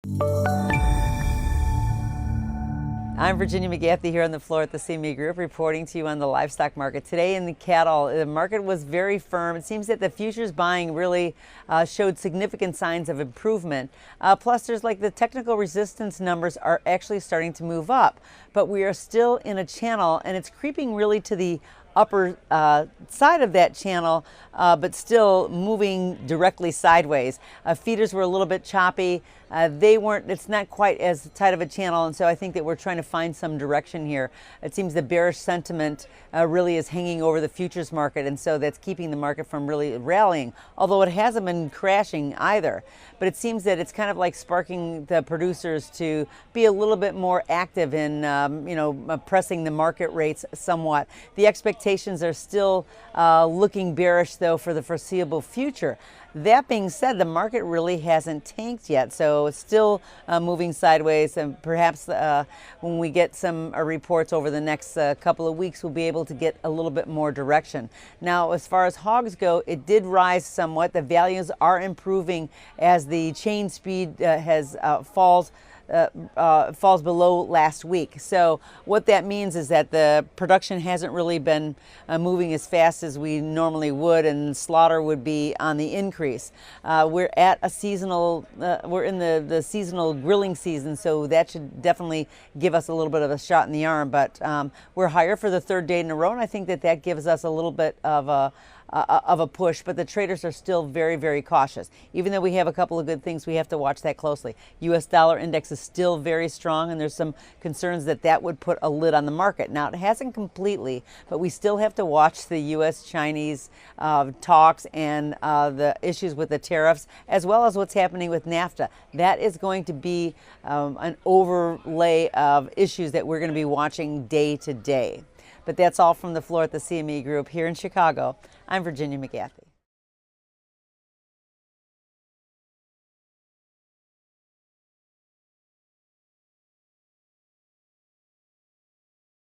I'm Virginia McGathey here on the floor at the CME Group, reporting to you on the livestock market. Today in the cattle, the market was very firm. It seems that the futures buying really showed significant signs of improvement. Plus, there's like the technical resistance numbers are actually starting to move up, but we are still in a channel and it's creeping really to the upper side of that channel, but still moving directly sideways. Feeders were a little bit choppy. It's not quite as tight of a channel, and so I think that we're trying to find some direction here. It seems the bearish sentiment really is hanging over the futures market, and so that's keeping the market from really rallying, although it hasn't been crashing either. But it seems that it's kind of like sparking the producers to be a little bit more active in, pressing the market rates somewhat. The expectations are still looking bearish, though, for the foreseeable future. That being said, the market really hasn't tanked yet, so it's still moving sideways, and perhaps when we get some reports over the next couple of weeks, we'll be able to get a little bit more direction. Now, as far as hogs go, it did rise somewhat. The values are improving as the chain speed falls below last week. So what that means is that the production hasn't really been moving as fast as we normally would, and slaughter would be on the increase. We're at a seasonal, we're in the seasonal grilling season, so that should definitely give us a little bit of a shot in the arm. But we're higher for the third day in a row, and I think that that gives us a little bit of a push, but the traders are still very, very cautious. Even though we have a couple of good things, we have to watch that closely. U.S. dollar index is still very strong, and there's some concerns that that would put a lid on the market. Now, it hasn't completely, but we still have to watch the U.S.-Chinese talks and the issues with the tariffs, as well as what's happening with NAFTA. That is going to be an overlay of issues that we're going to be watching day to day. But that's all from the floor at the CME Group here in Chicago. I'm Virginia McGathey.